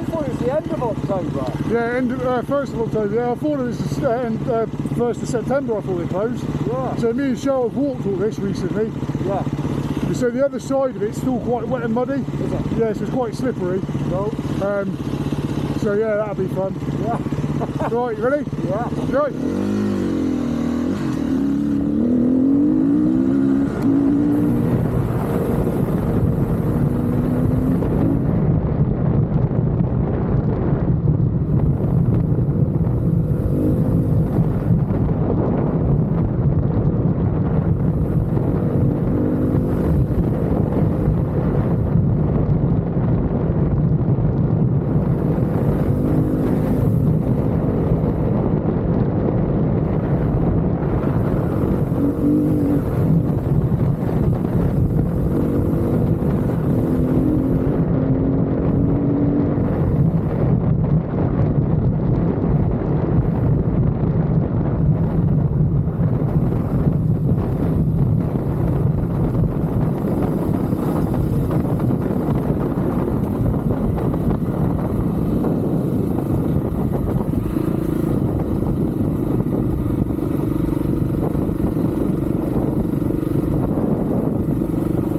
thought it was the end of October. Yeah, end of, 1st of October. Yeah, I thought it was the 1st of September. I thought it closed. Yeah. So me and Cheryl have walked all this recently. Yeah. So the other side of it's still quite wet and muddy. Is it? Yeah, so it's quite slippery. Cool. So yeah, that'll be fun. Yeah. Right, you ready? Yeah. Right.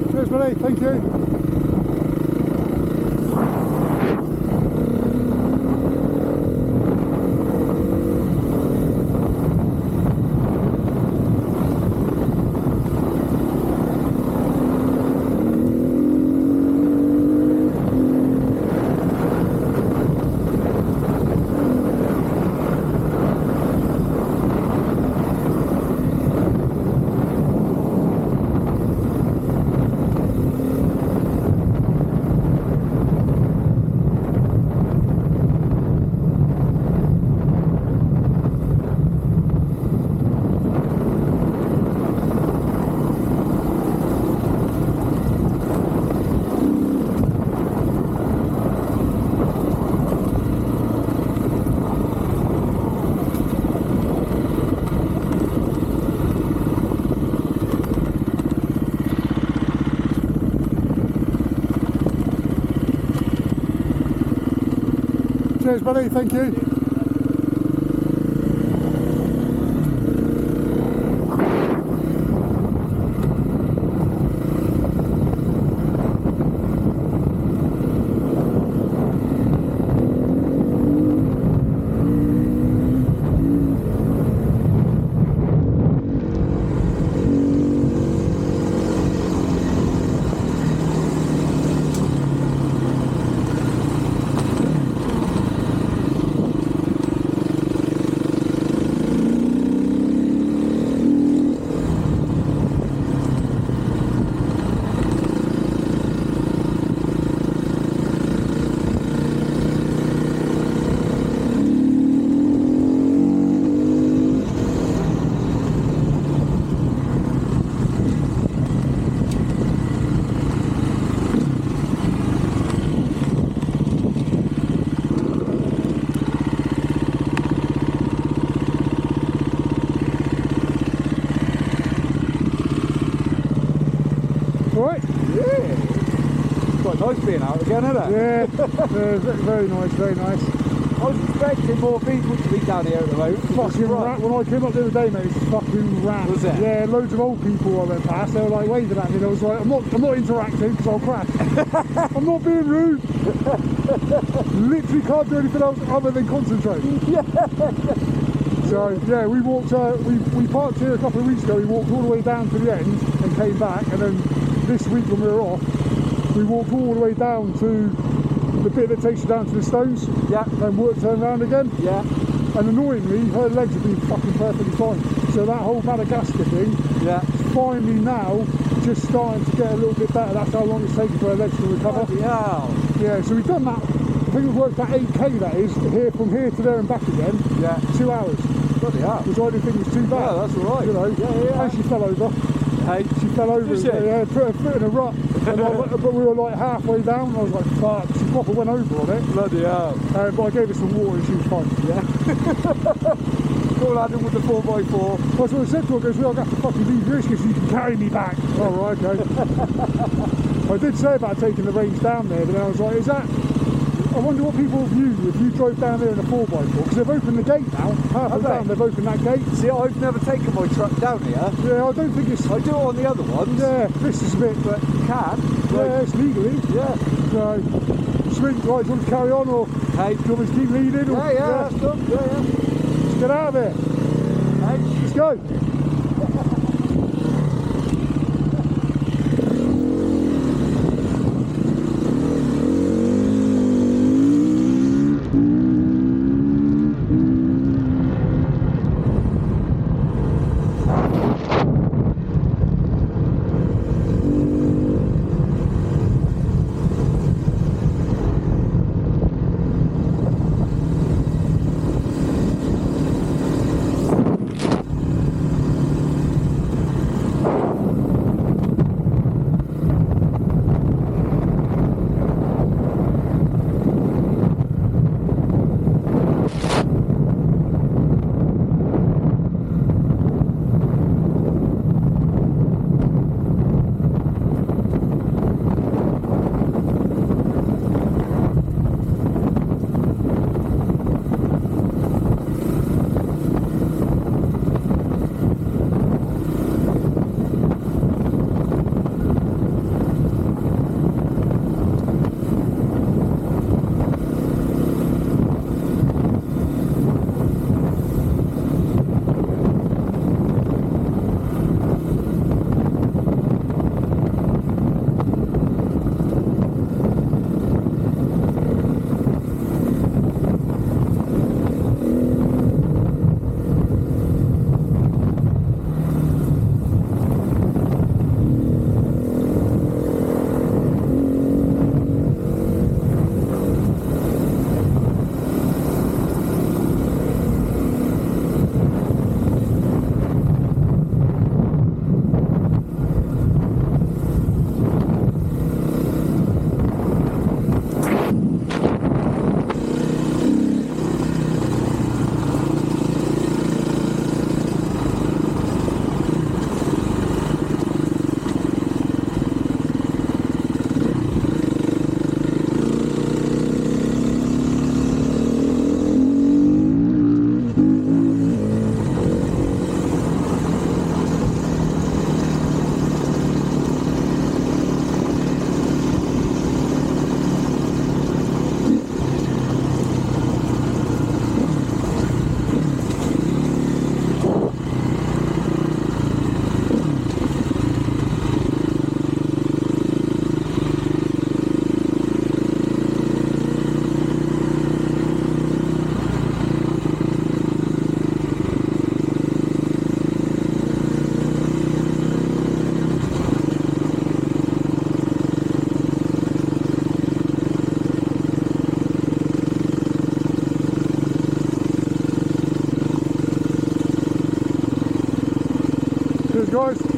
Cheers, buddy. Thank you. Cheers, buddy. Thank you. Alright? Yeah. It's quite nice being out again, isn't it? Yeah, very nice, very nice. I was expecting more people to be down here at the moment. Fucking rat. When I came up the other day, mate, it was fucking rat. Was it? Yeah, loads of old people I went past, they were like waving at me, and I was like, I'm not interacting because I'll crash. I'm not being rude. Literally can't do anything else other than concentrate. Yeah. So yeah, we walked, we parked here a couple of weeks ago, we walked all the way down to the end and came back, and then this week when we were off, we walked all the way down to the bit that takes you down to the stones. Yeah. Then turn around again. Yeah. And annoyingly, her legs have been fucking perfectly fine. So that whole Madagascar thing, Yeah. finally now, just starting to get a little bit better. That's how long it's taken for her legs to recover. Yeah. Yeah, so we've done that. I think we've worked out 8k, that is, from here to there and back again. Yeah. 2 hours. Bloody hell. Which I didn't think was too bad. Yeah, that's all right. You know. Yeah. And she fell over. Hey. She fell over. Did she? Yeah, put her foot in a rut. And but we were like halfway down. I was like, fuck. She proper went over on it. Bloody hell. But I gave her some water and she was fine. Yeah. All I did with the 4x4. That's what I said to her. I goes, well, I'll have to fucking leave you so you can carry me back. Oh, right, okay. I did say about taking the range down there, but then I was like, is that... I wonder what people view if you drove down there in a 4x4, because they've opened the gate now. Halfway down, they've opened that gate. See, I've never taken my truck down here. Yeah, I don't think it's... I do it on the other ones. Yeah, this is a bit... But you can. Yeah, it's legally. Yeah. So, sweet. Right, do you want to carry on, or Hey. do you want me to keep leading? Or, Yeah, that's good. Yeah. Let's get out of here. Hey. Let's go. Cheers, guys.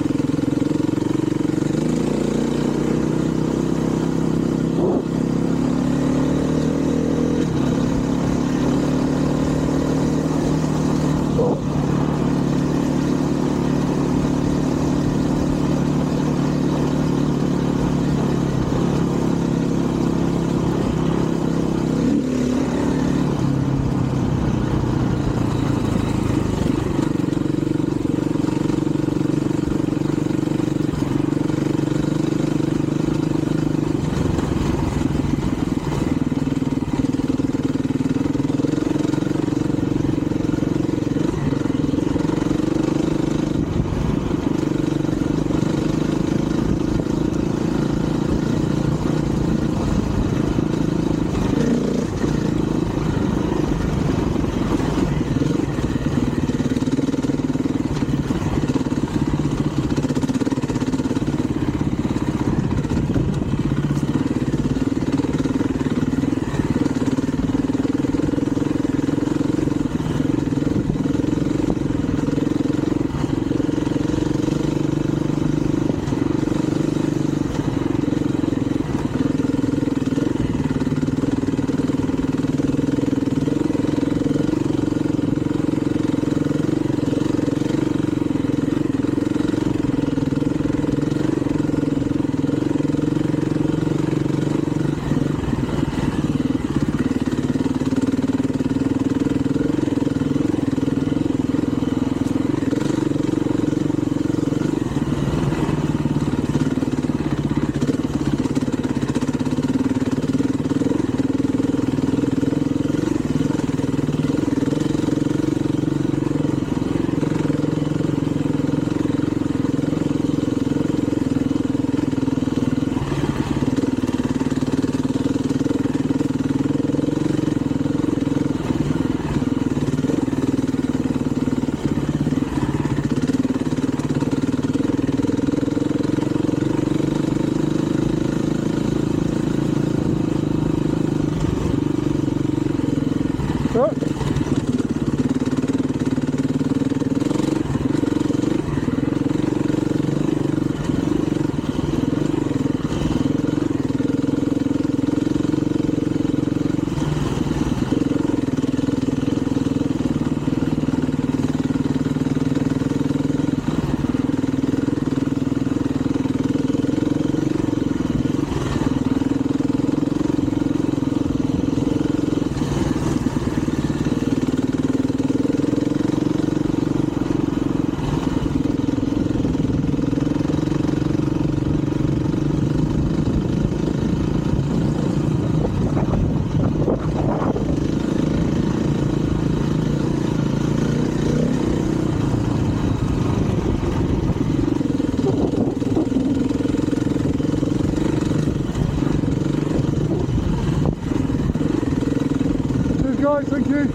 Right, thank you.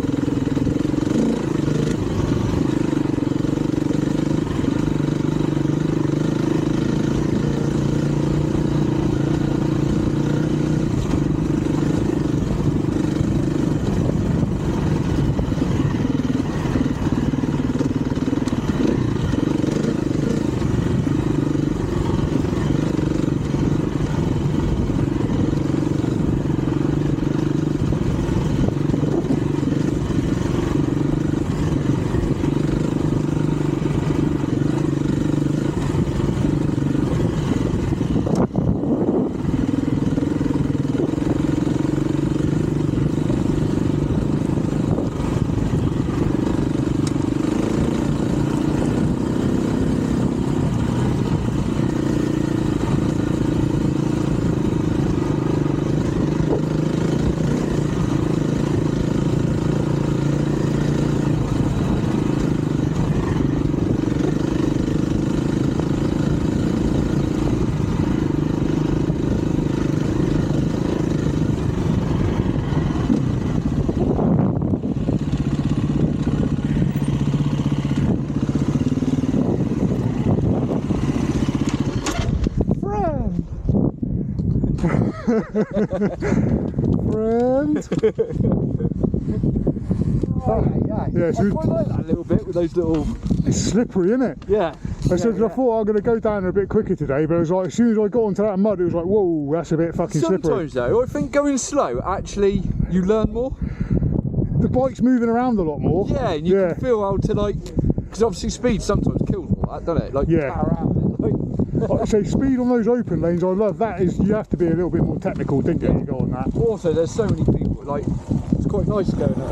Friend. Yeah, Yeah, I quite like that a little bit with those little. it's slippery, isn't it? Yeah. I said I thought I'm going to go down there a bit quicker today, but it was like as soon as I got onto that mud, it was like, whoa, that's a bit fucking slippery. Sometimes though, I think going slow actually you learn more. The bike's moving around a lot more. Yeah, and you can feel how to like, because obviously speed sometimes kills all that, doesn't it? Like Yeah. power out of it. Like I say, speed on those open lanes, I love that. Is you have to be a little bit more technical, didn't you? You go on that. Also, there's so many people like it's quite nice going at